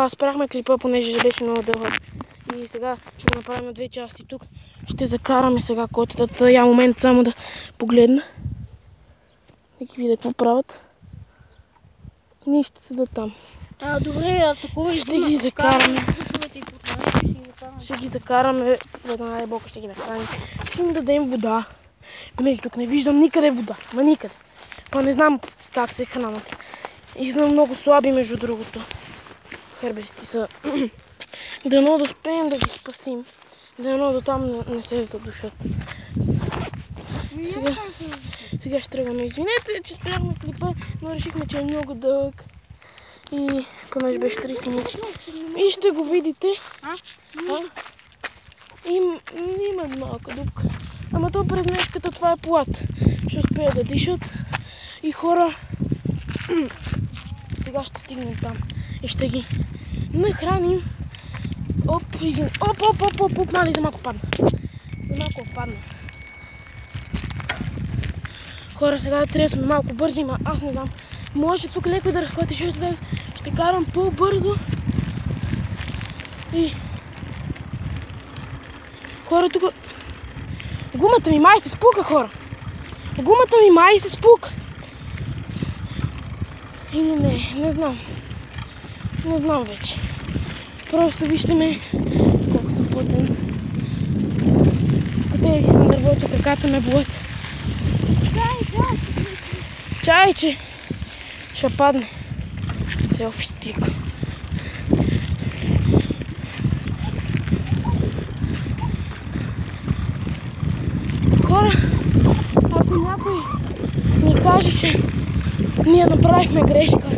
Спряхме клипа, понеже беше много дълъг. И сега ще го направим на две части тук. Ще закараме сега котетата. Я момент само да погледна. Да ги видя какво правят. Ние ще седат там. Добре, такова и ще ги закараме. Ще ги закараме. Веднага Бока ще ги нахраним. Ще им дадем вода. Понеже тук не виждам никъде вода. Ма никъде. Па не знам как се хранят. И са много слаби, между другото. Хербести са. Дано да успеем да ги спасим. Дано до там не се задушат. Сега ще тръгваме. Извинете, че спряхме клипа, но решихме, че е много дълъг. И понеже беше 30 минути. И ще го видите. Има малка дупка. Ама то през днеската това е плат. Ще успеят да дишат. И хора, сега ще стигнем там. И ще ги нахраним. Оп, мали, за малко падна. Хора, сега трябва да сме малко бързи, но аз не знам. Може тук леко да разходите, защото ще карам по-бързо. И... Хора, тук... Гумата ми май се спука, хора. Гумата ми май се спука. Или не знам. Не знам вече. Просто вижте ме колко съм плътен. Потегих на дървото, краката ме болят. Чайче! Ще падне. Селфи стик. Хора, ако някой ни каже, че ние направихме грешка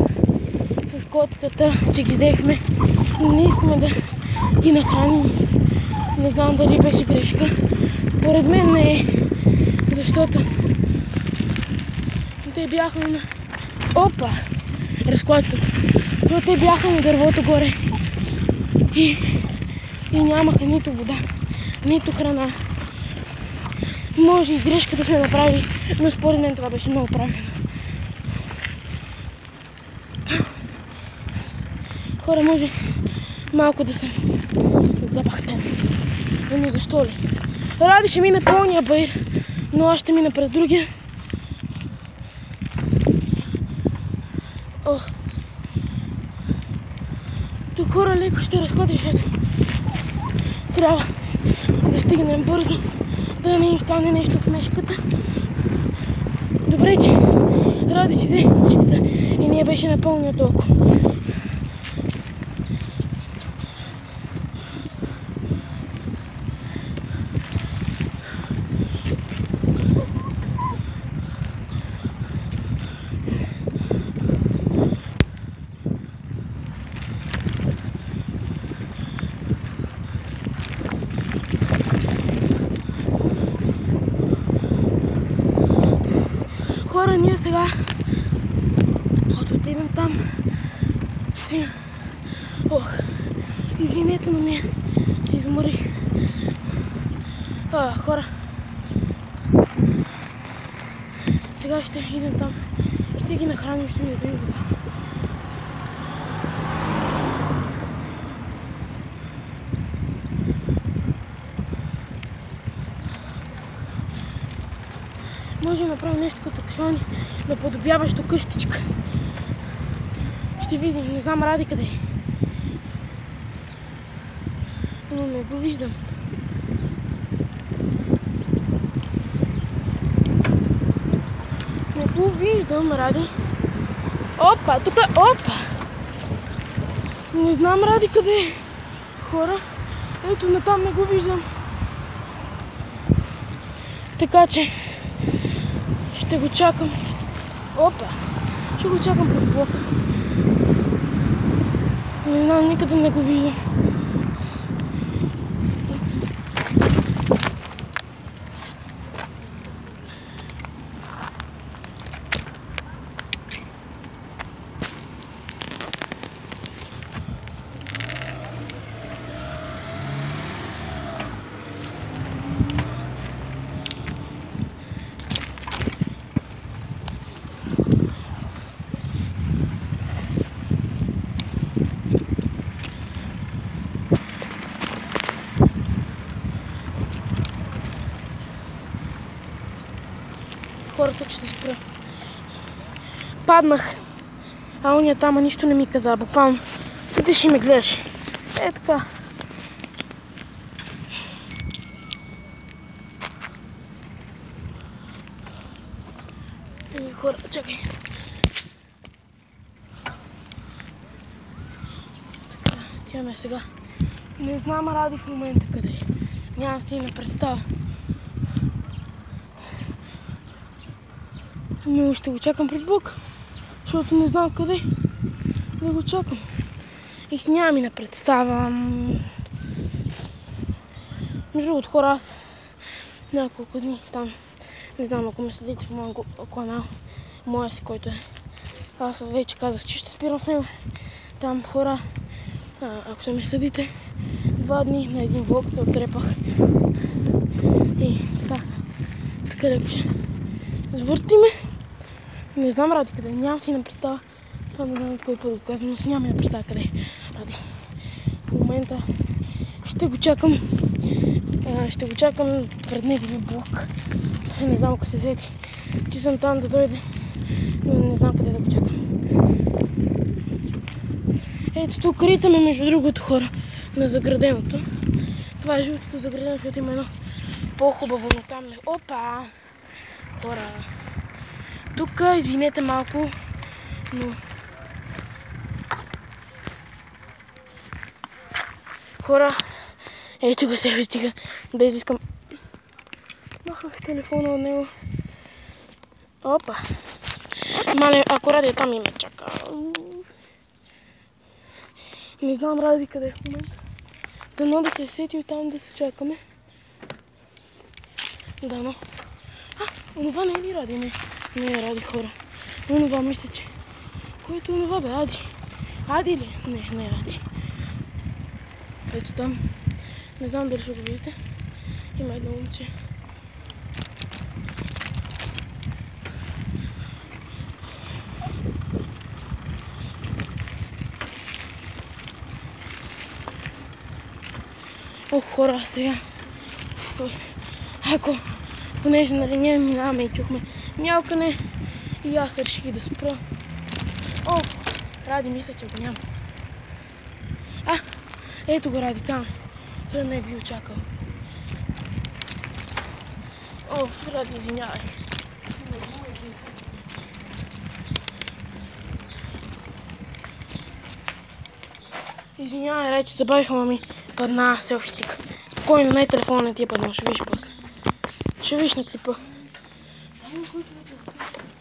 с котетата, че ги взехме, не искаме да ги нахраним. Не знам дали беше грешка. Според мен не е, защото те бяха на... Опа! Разклатих. Но те бяха на дървото горе и нямаха нито вода, нито храна. Може и грешка да сме направили, но според мен това беше много правилно. Хора, може малко да съм запахтен. Но защо ли? Ради ще мине пълния баир, но аз ще мина през другия. Тук хора леко ще разходиш, трябва да стигнем бързо, да не им стане нещо в мешката. Добре, че Ради си взе мешката и ние беше напълнена толкова. Хора, ние сега отидем там. Извинете, но ми се изморих. Хора, сега ще идем там. Ще ги нахраним, ще ми дадем вода. Може да направим нещо като кашони, наподобяващо къщичка. Ще видим, не знам Ради къде е. Но не го виждам. Не го виждам, Ради. Опа, тук е, опа! Не знам Ради къде е. Хора, ето натам не го виждам. Така че ще го чакам. Опа! Ще го чакам пред блока. Не знам, никъде не го виждам. Хора, тук ще спра. Паднах. А ония там нищо не ми каза. Буквално седиш и ме гледаш. Е така. Хора, чакай. Така, отиваме сега. Не знам Ради в момента къде е. Нямам си на представа. Но ще го чакам пред блок, защото не знам къде да го чакам. И си нямам и на представа. Между другото, хора, аз няколко дни там, не знам, ако ме следите в моя канал, моя си, който е. Аз вече казах, че ще спирам с него. Там, хора, ако се ме следите, 2 дни на един влог се отрепах. И така леко ще свъртиме. Не знам Ради къде, нямам си на представа. Това не знам с кой път го казвам, но си нямам на представа къде е Ради. В момента ще го чакам пред неговия блок. Не знам ако се сети, че съм там да дойде, но не знам къде да го чакам. Ето тук ритаме между другото, хора, на заграденото. Това е жълтото заградено, защото има едно по-хубаво, но там не... Опа! Хора! Тук, извинете малко, но... Хора, ето го се стига, без искам... Махнах телефона от него. Опа! Мале, ако Ради е там и ме чака. Не знам Ради къде е в момента. Дано да се е сетил там да се чакаме. Дано. Онова не е ли Ради? Не е Ради, хора. Онова мисля, че... Който онова бе? Ади. Ади ли? Не е Ради. Ето там. Не знам дали ще го видите. Има едно момче. Ох, хора, сега. Понеже нали ние минаваме и чухме мялкане и аз реших да спра. О, Ради мисля, че го няма. Ето го Ради там. Той ме е бил чакал. О, Ради, извинявай. Извинявай, че забавиха ми падна селфи стик. Спокойно, не е телефона, не ти е паднал, ще виж после. Ще виж на клипа.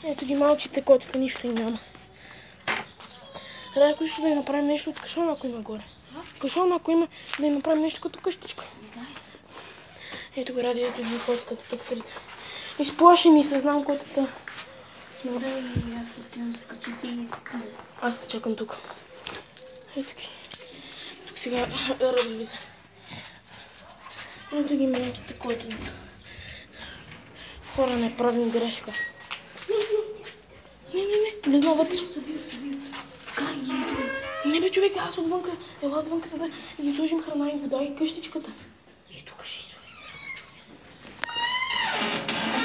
Ето ги малките котета, нищо и няма. Ради, ако искаш да я направим нещо от кашона, ако има горе. Кашона, ако има, да я направим нещо като къщичка. Ето го Ради, ето ги котета тук трите. Изплашени се, знам котета. Добре, аз отивам се качите и... Аз те чакам тук. Ето ги. Тук сега Ради влиза. Ето ги малките котенца. Хора, не правим грешка. Не, влезна вътре. Не бе, човек, аз отвънка, ела отвънка, за да им сложим храна и вода и къщичката. Ето, кажи,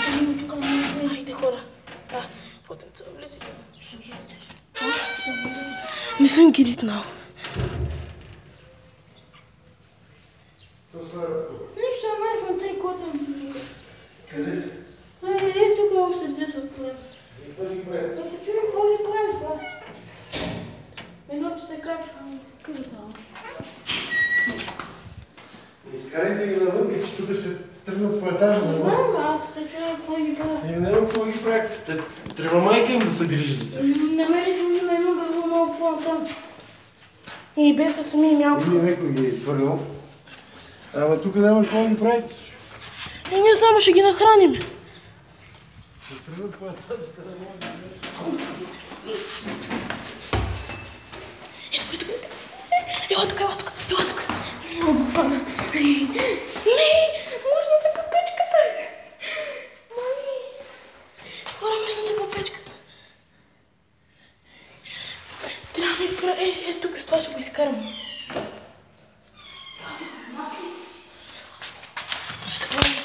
сложим храна. Айде, хора. Котенца, влезите. Що ги ядеш? Що ги ядеш? Не съм ги ритнал. Нищо, намерихме 3 котенца. Къде си? Тук още 2 са отворени. Да се чуем какво ги правим това. Едното се качва. Къде това? Изкарайте ги навън, че тук се тръгнат по етажа навън. Знам, аз се чуем какво ги правим. Не знам какво ги правят. Трябва майка им да се грижи за тях. Намерихме на едно дърво много по-натам. И беха сами и мялко. Или някой ги е свърнал. Ама тук няма какво ги правите. И ние само ще ги нахраним. Ще тръгнат по етажа. Ела тук. Много го хвана. Не, мъжна се по печката. Мами. Хора, мъжна се по печката. Трябва ми пора... тук с това ще го изкарам. Ще правим.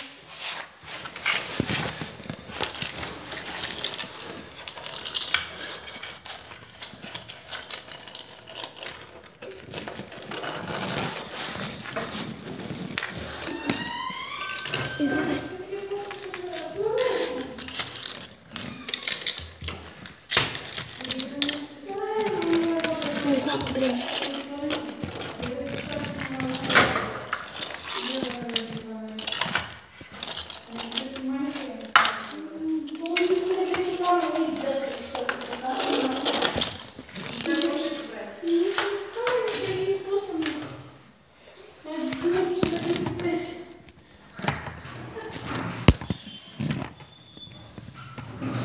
Благодаря.